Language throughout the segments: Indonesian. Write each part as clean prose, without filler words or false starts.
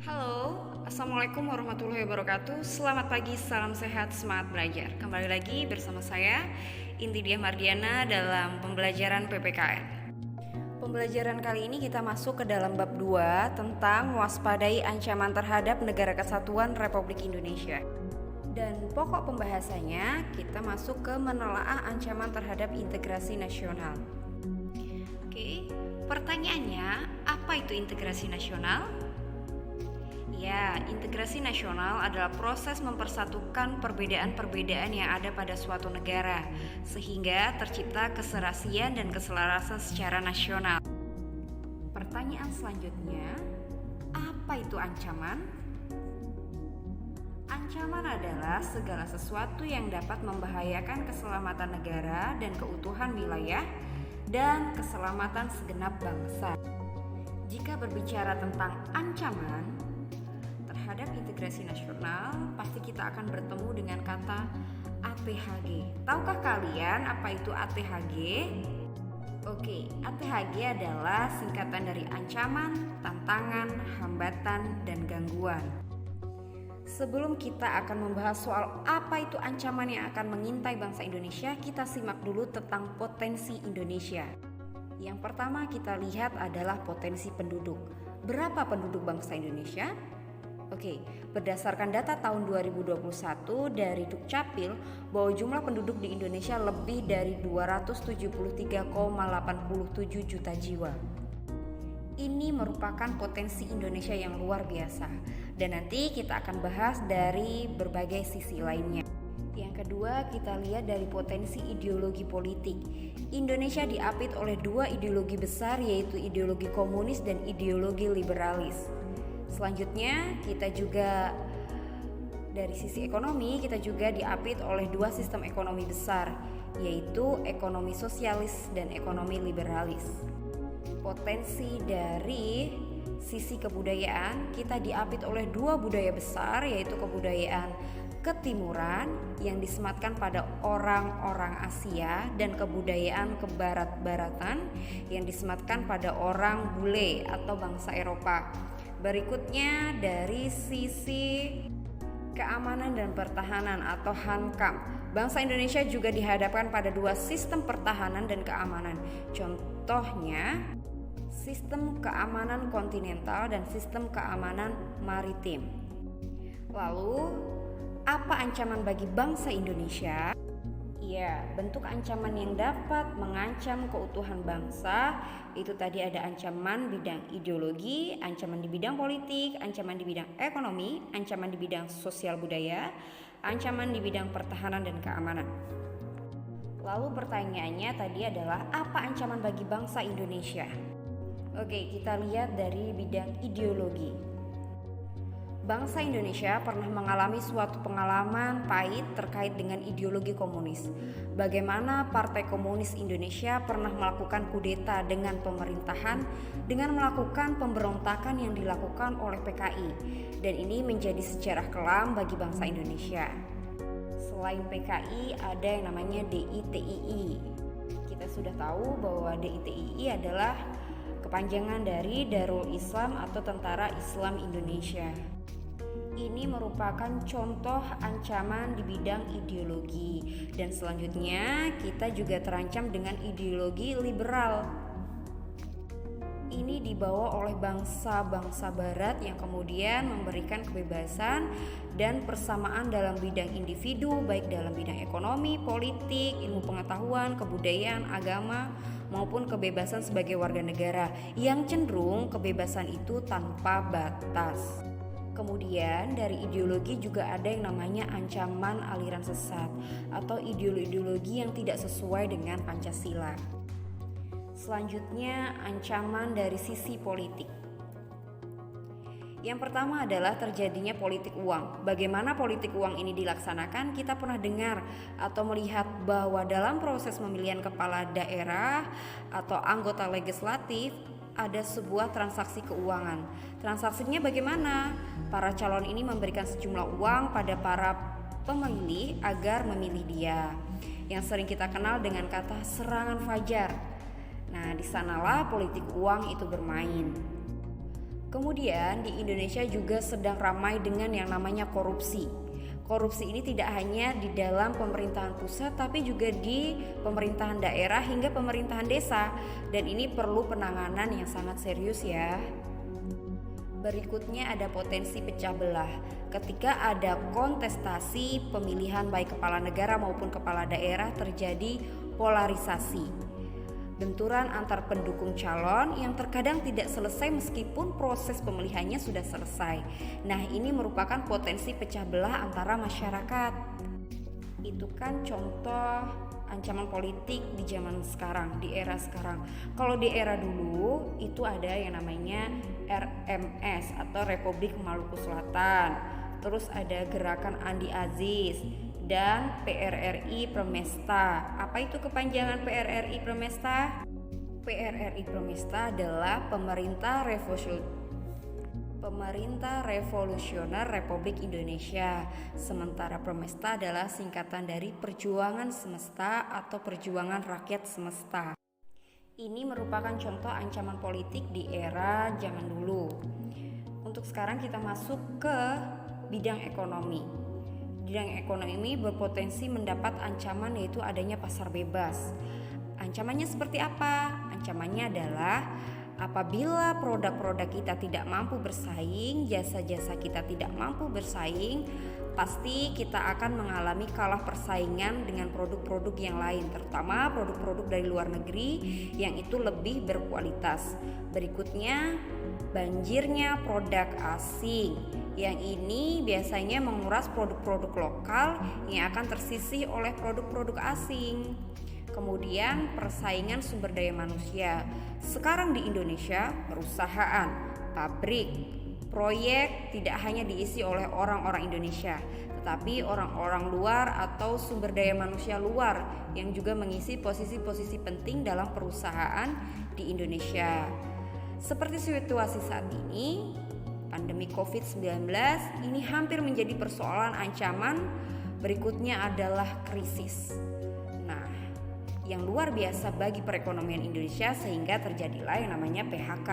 Halo, Assalamualaikum warahmatullahi wabarakatuh. Selamat pagi, salam sehat, semangat belajar. Kembali lagi bersama saya, Inti Diah Mardiana dalam pembelajaran PPKN. Pembelajaran kali ini kita masuk ke dalam bab 2 tentang mewaspadai ancaman terhadap negara kesatuan Republik Indonesia. Dan pokok pembahasannya kita masuk ke menelaah ancaman terhadap integrasi nasional. Oke, pertanyaannya, apa itu integrasi nasional? Ya, integrasi nasional adalah proses mempersatukan perbedaan-perbedaan yang ada pada suatu negara, sehingga tercipta keserasian dan keselarasan secara nasional. Pertanyaan selanjutnya, apa itu ancaman? Ancaman adalah segala sesuatu yang dapat membahayakan keselamatan negara dan keutuhan wilayah dan keselamatan segenap bangsa. Jika berbicara tentang ancaman terhadap integrasi nasional, pasti kita akan bertemu dengan kata ATHG. Tahukah kalian apa itu ATHG? Oke, ATHG adalah singkatan dari ancaman, tantangan, hambatan, dan gangguan. Sebelum kita akan membahas soal apa itu ancaman yang akan mengintai bangsa Indonesia, kita simak dulu tentang potensi Indonesia. Yang pertama kita lihat adalah potensi penduduk. Berapa penduduk bangsa Indonesia? Oke, berdasarkan data tahun 2021 dari Dukcapil bahwa jumlah penduduk di Indonesia lebih dari 273,87 juta jiwa. Ini merupakan potensi Indonesia yang luar biasa dan nanti kita akan bahas dari berbagai sisi lainnya. Yang kedua, kita lihat dari potensi ideologi politik. Indonesia diapit oleh dua ideologi besar, yaitu ideologi komunis dan ideologi liberalis. Selanjutnya kita juga dari sisi ekonomi kita juga diapit oleh dua sistem ekonomi besar, yaitu ekonomi sosialis dan ekonomi liberalis. Potensi dari sisi kebudayaan kita diapit oleh dua budaya besar, yaitu kebudayaan ketimuran yang disematkan pada orang-orang Asia dan kebudayaan kebarat-baratan yang disematkan pada orang bule atau bangsa Eropa. Berikutnya dari sisi keamanan dan pertahanan atau HANKAM, bangsa Indonesia juga dihadapkan pada dua sistem pertahanan dan keamanan. Contohnya sistem keamanan kontinental dan sistem keamanan maritim. Lalu, apa ancaman bagi bangsa Indonesia? Ya, bentuk ancaman yang dapat mengancam keutuhan bangsa itu tadi ada ancaman bidang ideologi, ancaman di bidang politik, ancaman di bidang ekonomi, ancaman di bidang sosial budaya, ancaman di bidang pertahanan dan keamanan. Lalu pertanyaannya tadi adalah apa ancaman bagi bangsa Indonesia? Oke, kita lihat dari bidang ideologi. Bangsa Indonesia pernah mengalami suatu pengalaman pahit terkait dengan ideologi komunis. Bagaimana Partai Komunis Indonesia pernah melakukan kudeta dengan pemerintahan dengan melakukan pemberontakan yang dilakukan oleh PKI. Dan ini menjadi sejarah kelam bagi bangsa Indonesia. Selain PKI ada yang namanya DITII. Kita sudah tahu bahwa DITII adalah kepanjangan dari Darul Islam atau Tentara Islam Indonesia. Ini merupakan contoh ancaman di bidang ideologi. Dan selanjutnya kita juga terancam dengan ideologi liberal. Ini dibawa oleh bangsa-bangsa barat yang kemudian memberikan kebebasan dan persamaan dalam bidang individu, baik dalam bidang ekonomi, politik, ilmu pengetahuan, kebudayaan, agama, maupun kebebasan sebagai warga negara yang cenderung kebebasan itu tanpa batas. Kemudian dari ideologi juga ada yang namanya ancaman aliran sesat atau ideologi yang tidak sesuai dengan Pancasila. Selanjutnya ancaman dari sisi politik. Yang pertama adalah terjadinya politik uang. Bagaimana politik uang ini dilaksanakan? Kita pernah dengar atau melihat bahwa dalam proses pemilihan kepala daerah atau anggota legislatif ada sebuah transaksi keuangan. Transaksinya bagaimana? Para calon ini memberikan sejumlah uang pada para pemilih agar memilih dia, yang sering kita kenal dengan kata serangan fajar. Nah, di sanalah politik uang itu bermain. Kemudian di Indonesia juga sedang ramai dengan yang namanya korupsi. Korupsi ini tidak hanya di dalam pemerintahan pusat tapi juga di pemerintahan daerah hingga pemerintahan desa, dan ini perlu penanganan yang sangat serius ya. Berikutnya ada potensi pecah belah. Ketika ada kontestasi pemilihan baik kepala negara maupun kepala daerah, terjadi polarisasi. Benturan antar pendukung calon yang terkadang tidak selesai meskipun proses pemilihannya sudah selesai. Nah, ini merupakan potensi pecah belah antara masyarakat. Itu kan contoh ancaman politik di zaman sekarang, di era sekarang. Kalau di era dulu itu ada yang namanya RMS atau Republik Maluku Selatan. Terus ada Gerakan Andi Aziz dan PRRI Promesta. Apa itu kepanjangan PRRI Promesta? PRRI Promesta adalah Pemerintah Revolusioner Republik Indonesia. Sementara Promesta adalah singkatan dari Perjuangan Semesta atau Perjuangan Rakyat Semesta. Ini merupakan contoh ancaman politik di era zaman dulu. Untuk sekarang kita masuk ke bidang ekonomi. Bidang ekonomi berpotensi mendapat ancaman, yaitu adanya pasar bebas. Ancamannya seperti apa? Ancamannya adalah apabila produk-produk kita tidak mampu bersaing, jasa-jasa kita tidak mampu bersaing, pasti kita akan mengalami kalah persaingan dengan produk-produk yang lain, terutama produk-produk dari luar negeri yang itu lebih berkualitas. Berikutnya, banjirnya produk asing. Yang ini biasanya menguras produk-produk lokal yang akan tersisih oleh produk-produk asing. Kemudian persaingan sumber daya manusia. Sekarang di Indonesia, perusahaan, pabrik, proyek tidak hanya diisi oleh orang-orang Indonesia, tetapi orang-orang luar atau sumber daya manusia luar yang juga mengisi posisi-posisi penting dalam perusahaan di Indonesia. Seperti situasi saat ini, pandemi COVID-19 ini hampir menjadi persoalan ancaman. Berikutnya adalah krisis. Nah, yang luar biasa bagi perekonomian Indonesia sehingga terjadilah yang namanya PHK.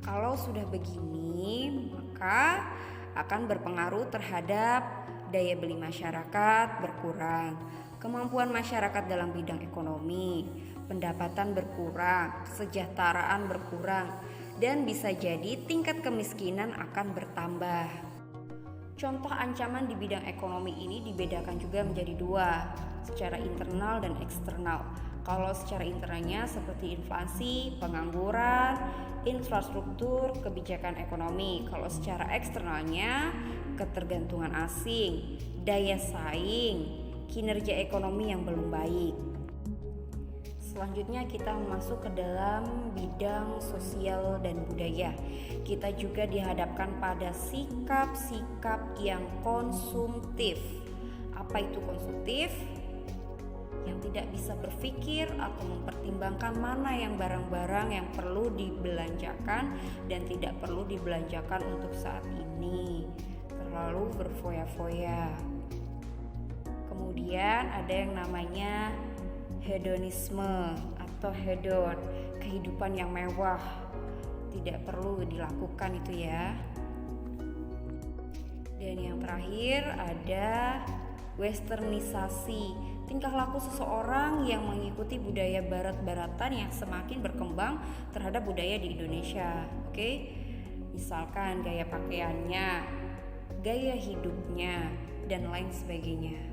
Kalau sudah begini, maka akan berpengaruh terhadap daya beli masyarakat berkurang, kemampuan masyarakat dalam bidang ekonomi, pendapatan berkurang, kesejahteraan berkurang, dan bisa jadi tingkat kemiskinan akan bertambah. Contoh ancaman di bidang ekonomi ini dibedakan juga menjadi dua, secara internal dan eksternal. Kalau secara internalnya seperti inflasi, pengangguran, infrastruktur, kebijakan ekonomi. Kalau secara eksternalnya ketergantungan asing, daya saing, kinerja ekonomi yang belum baik. Selanjutnya kita masuk ke dalam bidang sosial dan budaya. Kita juga dihadapkan pada sikap-sikap yang konsumtif. Apa itu konsumtif? Yang tidak bisa berpikir atau mempertimbangkan mana yang barang-barang yang perlu dibelanjakan dan tidak perlu dibelanjakan untuk saat ini. Terlalu berfoya-foya. Kemudian ada yang namanya hedonisme atau hedon, kehidupan yang mewah, tidak perlu dilakukan itu ya. Dan yang terakhir ada westernisasi, tingkah laku seseorang yang mengikuti budaya barat-baratan yang semakin berkembang terhadap budaya di Indonesia. Oke, misalkan gaya pakaiannya, gaya hidupnya, dan lain sebagainya.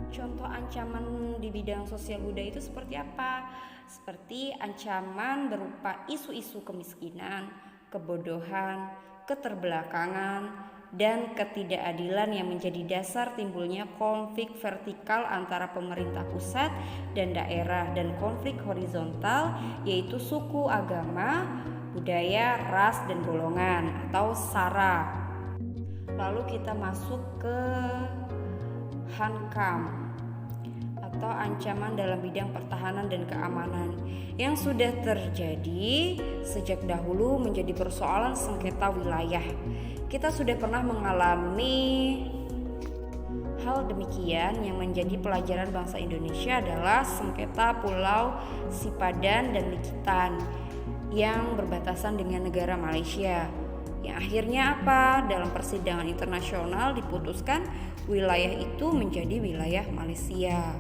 Contoh ancaman di bidang sosial budaya itu seperti apa? Seperti ancaman berupa isu-isu kemiskinan, kebodohan, keterbelakangan, dan ketidakadilan yang menjadi dasar timbulnya konflik vertikal antara pemerintah pusat dan daerah, dan konflik horizontal yaitu suku, agama, budaya, ras, dan golongan atau SARA. Lalu kita masuk ke Hankam atau ancaman dalam bidang pertahanan dan keamanan yang sudah terjadi sejak dahulu menjadi persoalan sengketa wilayah. Kita sudah pernah mengalami hal demikian. Yang menjadi pelajaran bangsa Indonesia adalah sengketa Pulau Sipadan dan Likitan yang berbatasan dengan negara Malaysia. Yang akhirnya apa? Dalam persidangan internasional diputuskan wilayah itu menjadi wilayah Malaysia.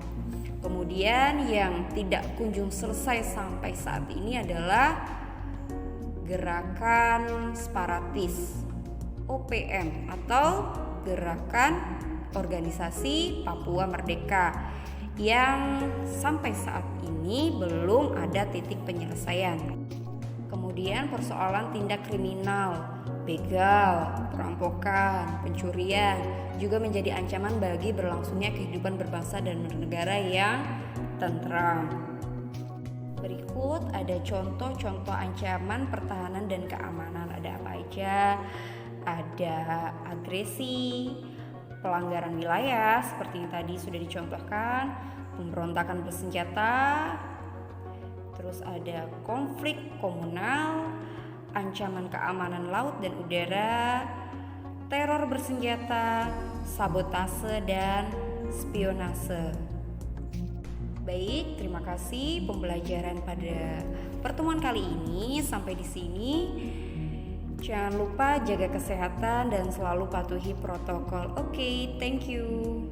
Kemudian yang tidak kunjung selesai sampai saat ini adalah gerakan separatis OPM atau Gerakan Organisasi Papua Merdeka yang sampai saat ini belum ada titik penyelesaian. Kemudian persoalan tindak kriminal, begal, perampokan, pencurian juga menjadi ancaman bagi berlangsungnya kehidupan berbangsa dan bernegara yang tentram. Berikut ada contoh-contoh ancaman pertahanan dan keamanan. Ada apa aja? Ada agresi, pelanggaran wilayah seperti yang tadi sudah dicontohkan, pemberontakan bersenjata, terus ada konflik komunal, ancaman keamanan laut dan udara, teror bersenjata, sabotase dan spionase. Baik, terima kasih pembelajaran pada pertemuan kali ini sampai di sini. Jangan lupa jaga kesehatan dan selalu patuhi protokol. Oke, thank you.